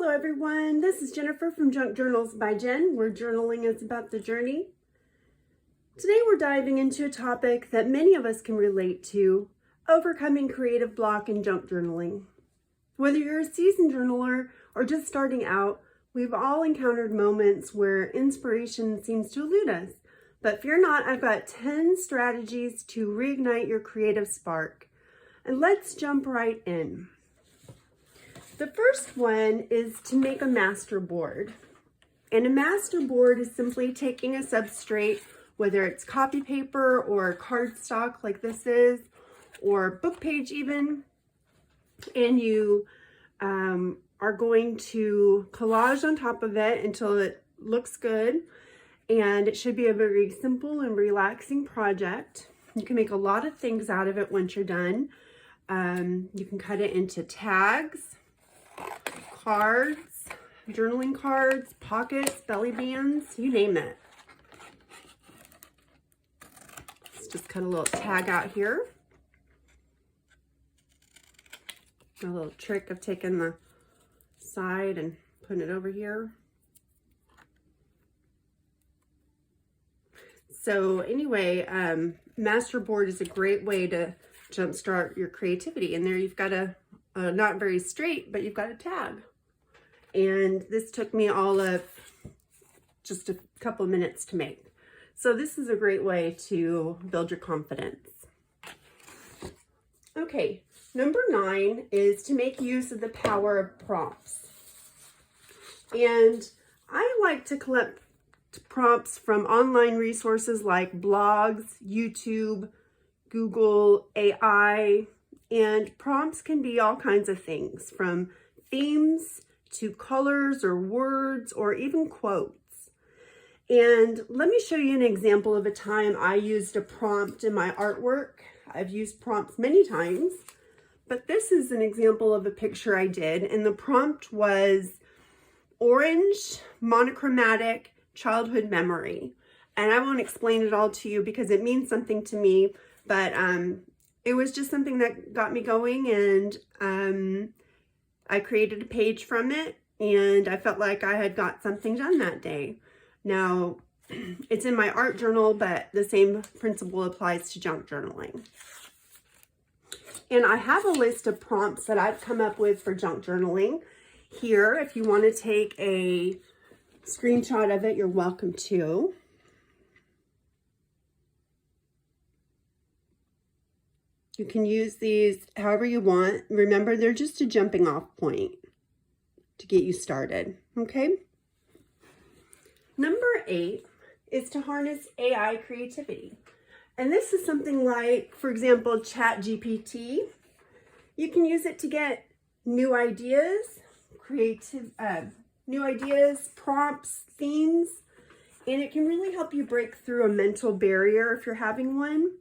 Hello everyone, this is Jennifer from Junk Journals by Jen, where journaling is about the journey. Today we're diving into a topic that many of us can relate to, overcoming creative block in junk journaling. Whether you're a seasoned journaler or just starting out, we've all encountered moments where inspiration seems to elude us. But fear not, I've got 10 strategies to reignite your creative spark. And let's jump right in. The first one is to make a master board. And a master board is simply taking a substrate, whether it's copy paper or cardstock like this is, or book page even, and you are going to collage on top of it until it looks good. And it should be a very simple and relaxing project. You can make a lot of things out of it once you're done. You can cut it into tags, cards, journaling cards, pockets, belly bands, you name it. Let's just cut a little tag out here. A little trick of taking the side and putting it over here. So anyway, master board is a great way to jumpstart your creativity. And there you've got a not very straight, but you've got a tag. And this took me all of just a couple of minutes to make. So this is a great way to build your confidence. Okay, number 9 is to make use of the power of prompts. And I like to collect prompts from online resources like blogs, YouTube, Google, AI, and prompts can be all kinds of things, from themes to colors or words or even quotes. And let me show you an example of a time I used a prompt in my artwork. I've used prompts many times, but this is an example of a picture I did, and the prompt was orange, monochromatic, childhood memory. And I won't explain it all to you because it means something to me, but it was just something that got me going, and I created a page from it, and I felt like I had got something done that day. Now, it's in my art journal, but the same principle applies to junk journaling. And I have a list of prompts that I've come up with for junk journaling here. If you want to take a screenshot of it, you're welcome to. You can use these however you want. Remember, they're just a jumping off point to get you started, okay? Number 8 is to harness AI creativity. And this is something like, for example, ChatGPT. You can use it to get new ideas, prompts, themes, and it can really help you break through a mental barrier if you're having one.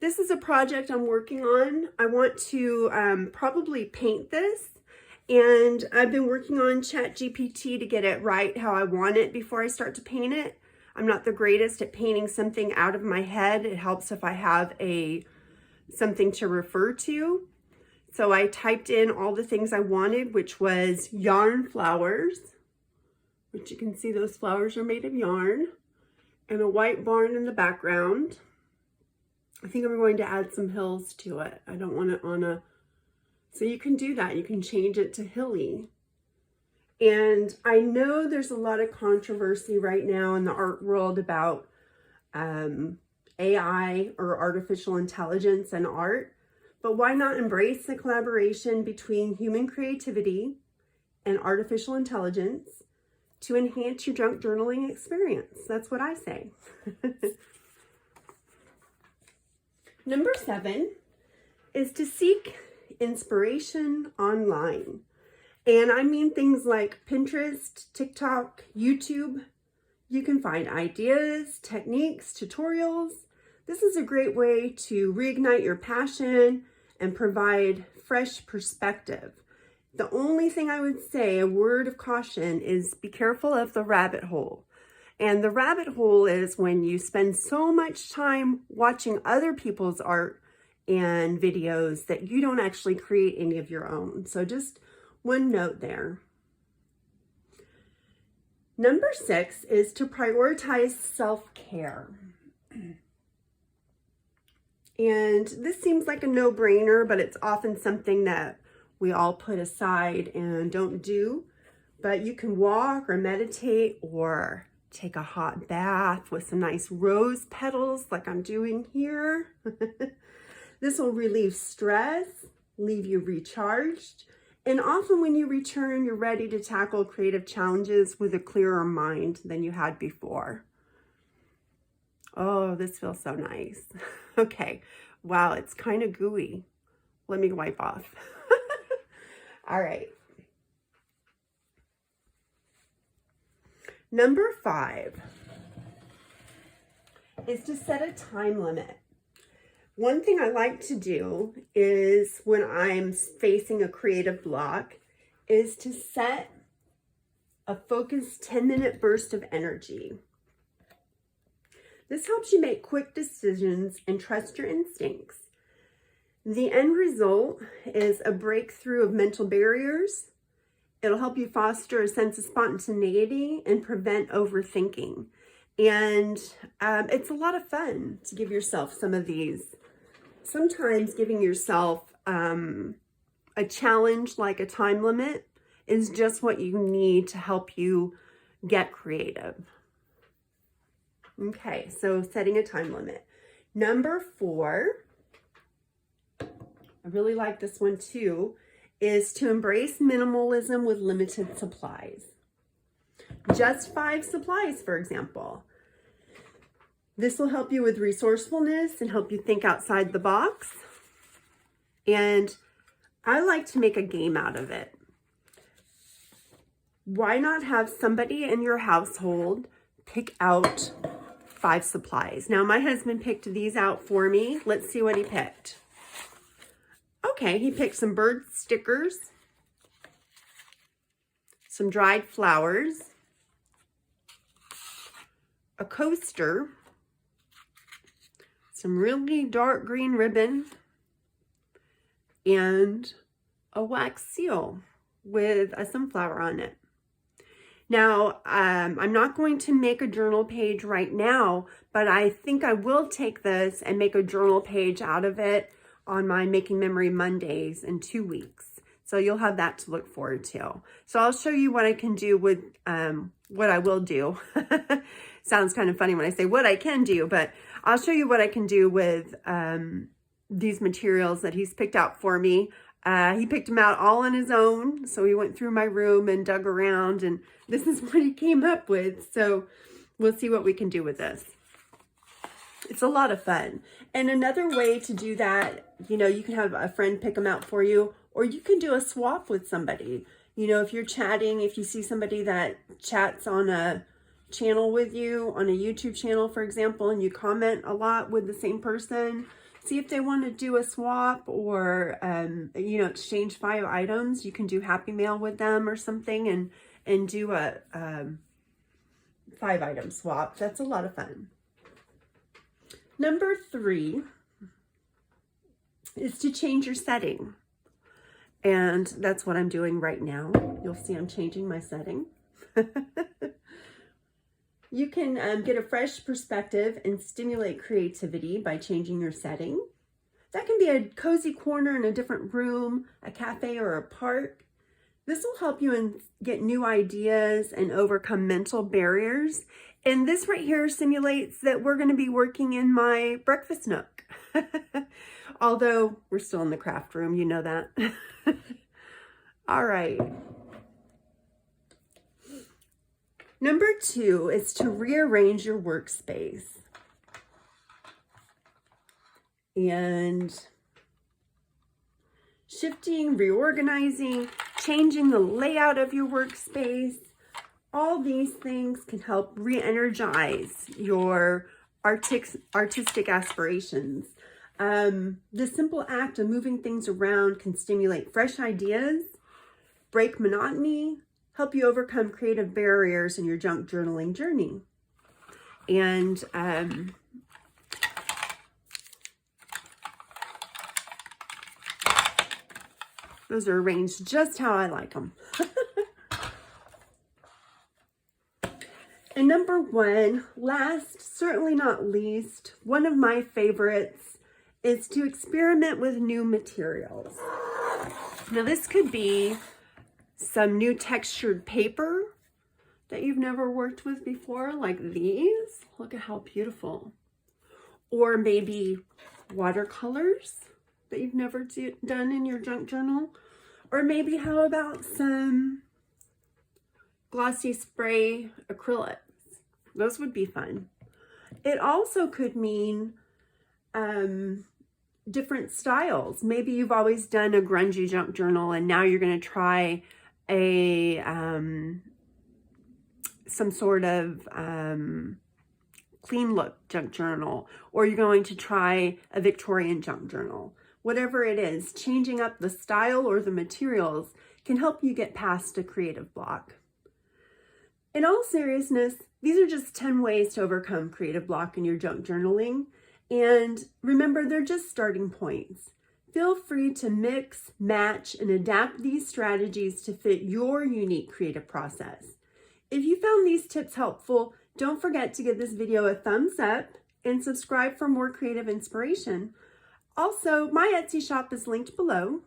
This is a project I'm working on. I want to probably paint this, and I've been working on ChatGPT to get it right how I want it before I start to paint it. I'm not the greatest at painting something out of my head. It helps if I have something to refer to. So I typed in all the things I wanted, which was yarn flowers, which you can see those flowers are made of yarn, and a white barn in the background. I think I'm going to add some hills to it. I don't want it on a, so you can do that. You can change it to hilly. And I know there's a lot of controversy right now in the art world about AI or artificial intelligence and art, but why not embrace the collaboration between human creativity and artificial intelligence to enhance your junk journaling experience? That's what I say. Number 7 is to seek inspiration online. And I mean things like Pinterest, TikTok, YouTube. You can find ideas, techniques, tutorials. This is a great way to reignite your passion and provide fresh perspective. The only thing I would say, a word of caution, is be careful of the rabbit hole. And the rabbit hole is when you spend so much time watching other people's art and videos that you don't actually create any of your own. So just one note there. Number 6 is to prioritize self-care. And this seems like a no-brainer, but it's often something that we all put aside and don't do. But you can walk or meditate or take a hot bath with some nice rose petals like I'm doing here. This will relieve stress, leave you recharged, and often when you return, you're ready to tackle creative challenges with a clearer mind than you had before. Oh, this feels so nice. Okay, wow, it's kind of gooey. Let me wipe off. All right. Number 5 is to set a time limit. One thing I like to do is when I'm facing a creative block is to set a focused 10-minute burst of energy. This helps you make quick decisions and trust your instincts. The end result is a breakthrough of mental barriers. It'll help you foster a sense of spontaneity and prevent overthinking. And it's a lot of fun to give yourself some of these. Sometimes giving yourself a challenge like a time limit is just what you need to help you get creative. Okay, so setting a time limit. Number 4, I really like this one too, is to embrace minimalism with limited supplies. Just 5 supplies, for example. This will help you with resourcefulness and help you think outside the box. And I like to make a game out of it. Why not have somebody in your household pick out 5 supplies? Now, my husband picked these out for me. Let's see what he picked. Okay, he picked some bird stickers, some dried flowers, a coaster, some really dark green ribbon, and a wax seal with a sunflower on it. Now, I'm not going to make a journal page right now, but I think I will take this and make a journal page out of it on my Making Memory Mondays in 2 weeks. So you'll have that to look forward to. So I'll show you what I can do with what I will do. Sounds kind of funny when I say what I can do, but I'll show you what I can do with these materials that he's picked out for me. He picked them out all on his own. So he went through my room and dug around, and this is what he came up with. So we'll see what we can do with this. It's a lot of fun. And another way to do that, you know, you can have a friend pick them out for you, or you can do a swap with somebody. You know, if you're chatting, if you see somebody that chats on a channel with you, on a YouTube channel, for example, and you comment a lot with the same person, see if they want to do a swap or, you know, exchange 5 items. You can do Happy Mail with them or something and do a 5-item swap. That's a lot of fun. Number 3 is to change your setting. And that's what I'm doing right now. You'll see I'm changing my setting. You can get a fresh perspective and stimulate creativity by changing your setting. That can be a cozy corner in a different room, a cafe, or a park. This will help you get new ideas and overcome mental barriers. And this right here simulates that we're going to be working in my breakfast nook. Although we're still in the craft room, you know that. All right. Number 2 is to rearrange your workspace. And shifting, reorganizing, changing the layout of your workspace, all these things can help re-energize your artistic aspirations. The simple act of moving things around can stimulate fresh ideas, break monotony, help you overcome creative barriers in your junk journaling journey. And those are arranged just how I like them. And number one, last, certainly not least, one of my favorites is to experiment with new materials. Now this could be some new textured paper that you've never worked with before, like these. Look at how beautiful. Or maybe watercolors that you've never done in your junk journal. Or maybe how about some glossy spray acrylics? Those would be fun. It also could mean different styles. Maybe you've always done a grungy junk journal and now you're going to try a some sort of clean look junk journal, or you're going to try a Victorian junk journal. Whatever it is, changing up the style or the materials can help you get past a creative block. In all seriousness, these are just 10 ways to overcome creative block in your junk journaling. And remember, they're just starting points. Feel free to mix, match, and adapt these strategies to fit your unique creative process. If you found these tips helpful, don't forget to give this video a thumbs up and subscribe for more creative inspiration. Also, my Etsy shop is linked below.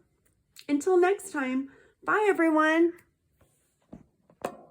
Until next time, bye everyone.